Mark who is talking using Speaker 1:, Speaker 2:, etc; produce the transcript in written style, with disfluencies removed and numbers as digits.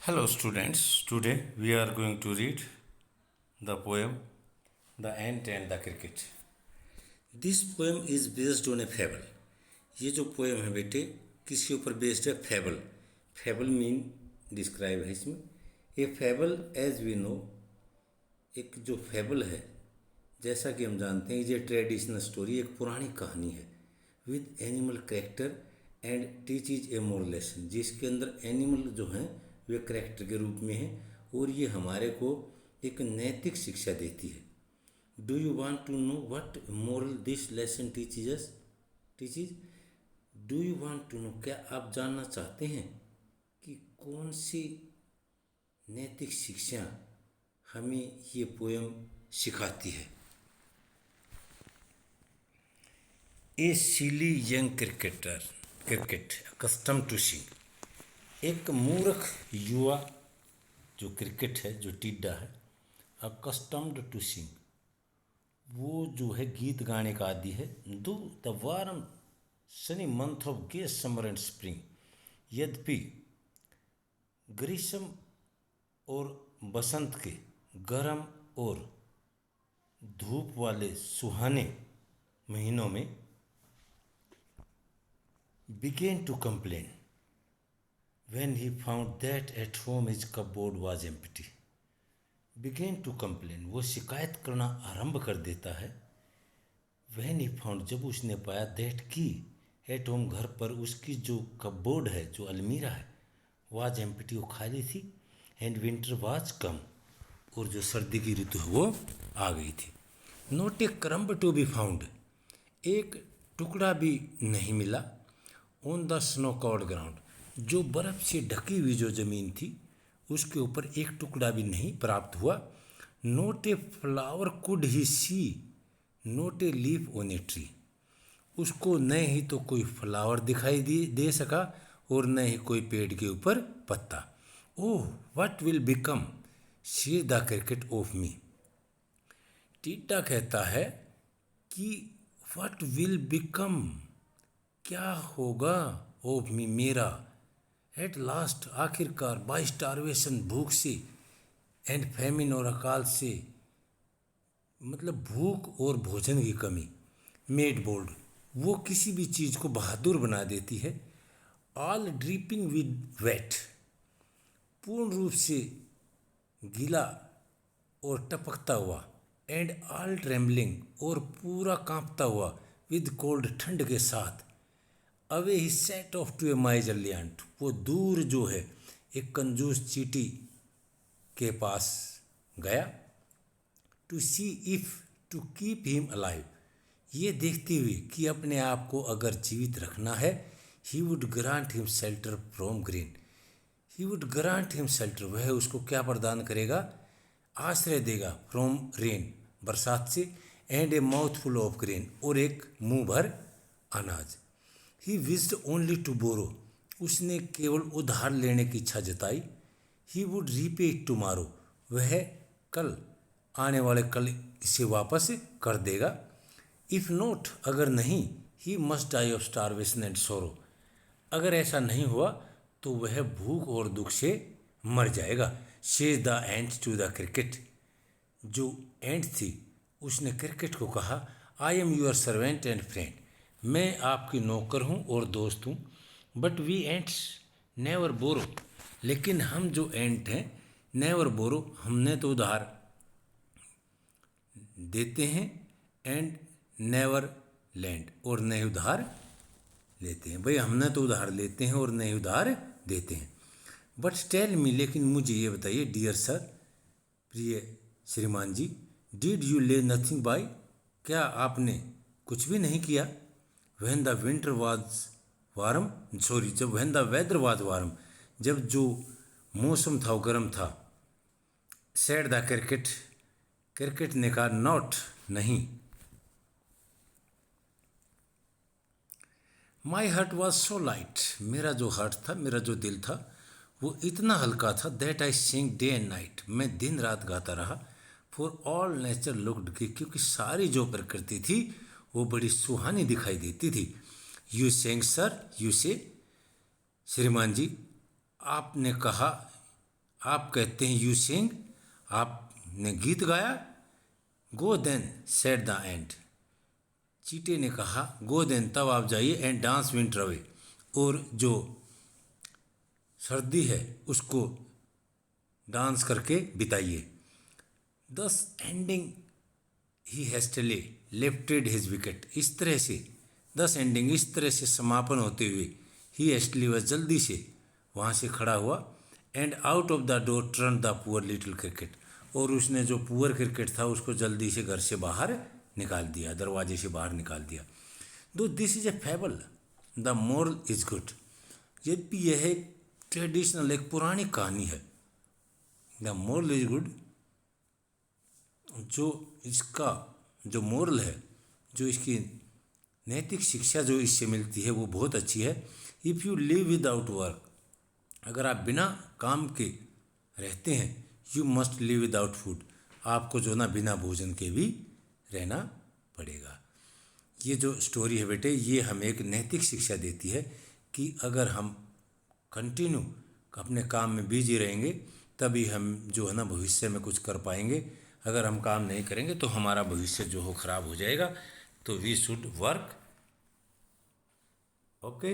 Speaker 1: Hello, students. Today we are going to read the poem The Ant and the Cricket. This poem is based on a fable. ये जो poem है बेटे किसके ऊपर based है? Fable. Fable mean describe है इसमें. ये फेबल एज वी नो, एक जो फेबल है जैसा कि हम जानते हैं ये ट्रेडिशनल स्टोरी, एक पुरानी कहानी है with animal character and teach is a moral lesson, जिसके अंदर एनिमल जो हैं वे करेक्टर के रूप में हैं और ये हमारे को एक नैतिक शिक्षा देती है. Do you want to know what moral this lesson teaches? Do you want to know, क्या आप जानना चाहते हैं कि कौन सी नैतिक शिक्षा हमें ये पोएम सिखाती है? A silly young cricket accustomed to sing, एक मूर्ख युवा जो क्रिकेट है, जो टिड्डा है, अकस्टम्ड टू सिंग, वो जो है गीत गाने का आदि है. Though the warm sunny month of gay summer and spring, यद्यपि ग्रीष्म और बसंत के गर्म और धूप वाले सुहाने महीनों में began to complain when he found that at home his cupboard was empty. Began to complain, वो शिकायत करना आरंभ कर देता है. when he found, जब उसने पाया, that कि at home, घर पर उसकी जो कपबोर्ड है, जो अलमीरा है, was empty, वो खाली थी. and winter was come, और जो सर्दी की ऋतु है वो आ गई थी. not a crumb to be found, एक टुकड़ा भी नहीं मिला. On the snow covered ground, जो बर्फ़ से ढकी हुई जो ज़मीन थी उसके ऊपर एक टुकड़ा भी नहीं प्राप्त हुआ. Not a flower could he see, not a leaf on a tree, उसको न ही तो कोई फ्लावर दिखाई दे सका और न ही कोई पेड़ के ऊपर पत्ता. Oh what will become see the cricket of me, टिड्डा कहता है कि व्हाट विल बिकम, क्या होगा, ऑफ मी, मेरा, एट लास्ट, आखिरकार, बाय स्टारवेशन, भूख से, एंड फैमिन, और अकाल से, मतलब भूख और भोजन की कमी. मेड बोल्ड, वो किसी भी चीज़ को बहादुर बना देती है. ऑल ड्रीपिंग विद वेट, पूर्ण रूप से गीला और टपकता हुआ. एंड ऑल ट्रेम्बलिंग, और पूरा कांपता हुआ. विद कोल्ड, ठंड के साथ. Away he set off to a miserly ant, वो दूर जो है एक कंजूस चींटी के पास गया. To see if to keep him alive, ये देखते हुए कि अपने आप को अगर जीवित रखना है. He would grant him shelter from green, he would grant him shelter, वह उसको क्या प्रदान करेगा? आश्रय देगा. फ्रॉम रेन, बरसात से. And A mouth full of grain, और एक मुंह भर अनाज. ही विज्ड ओनली टू बोरो, उसने केवल उधार लेने की इच्छा जताई. He would repay it tomorrow, वह कल, आने वाले कल इसे वापस कर देगा. इफ़ नॉट, अगर नहीं, he must die of starvation and sorrow, अगर ऐसा नहीं हुआ तो वह भूख और दुख से मर जाएगा. Says the ant to the cricket, जो एंट थी उसने क्रिकेट को कहा. I am your servant and friend, मैं आपकी नौकर हूँ और दोस्त हूँ. But we ants never borrow, लेकिन हम जो एंट हैं, नेवर बोरो, हमने तो उधार देते हैं. एंड नेवर लैंड, और नहीं उधार लेते हैं. भाई हमने तो उधार लेते हैं और नहीं उधार देते हैं. बट टेल मी, लेकिन मुझे ये बताइए, डियर सर, प्रिय श्रीमान जी, डिड यू ले नथिंग बाय, क्या आपने कुछ भी नहीं किया? when the winter was warm, sorry, जब when the weather was warm, जब जो मौसम था वो गर्म था. said the cricket, क्रिकेट ने कहा, नॉट, नहीं. My heart was so light, मेरा जो हार्ट था, मेरा जो दिल था वो इतना हल्का था. That I sing day and night, मैं दिन रात गाता रहा. फॉर ऑल नेचर लुक्ड, क्योंकि सारी जो प्रकृति थी वो बड़ी सुहानी दिखाई देती थी. यू सेंग सर, यू से, श्रीमान जी, आपने कहा, आप कहते हैं यू सिंग, आपने गीत गाया। Go then said the ant, चीटे ने कहा गो देन, तब आप जाइए, एंड डांस विंटर अवे, और जो सर्दी है उसको डांस करके बिताइए। दस एंडिंग ही हेस्टली लेफ्टेड हिज विकेट, इस तरह से दस एंडिंग, इस तरह से समापन होते हुए ही हेस्टली वह जल्दी से वहाँ से खड़ा हुआ। And out of the door turn the poor little cricket, और उसने जो पुअर क्रिकेट था उसको जल्दी से घर से बाहर निकाल दिया, दरवाजे से बाहर निकाल दिया। Though this is a fable the moral is good, यद्यपि यह एक ट्रेडिशनल, एक पुरानी कहानी है, द मोरल इज गुड, जो इसका जो मोरल है, जो इसकी नैतिक शिक्षा जो इससे मिलती है वो बहुत अच्छी है। If you live without work, अगर आप बिना काम के रहते हैं, you must live without food, आपको जो ना बिना भोजन के भी रहना पड़ेगा। ये जो स्टोरी है बेटे, ये हमें एक नैतिक शिक्षा देती है कि अगर हम कंटिन्यू अपने काम में बिजी रहेंगे तभी हम जो है ना भविष्य में कुछ कर पाएंगे। अगर हम काम नहीं करेंगे तो हमारा भविष्य जो हो खराब हो जाएगा। तो वी शुड वर्क, ओके।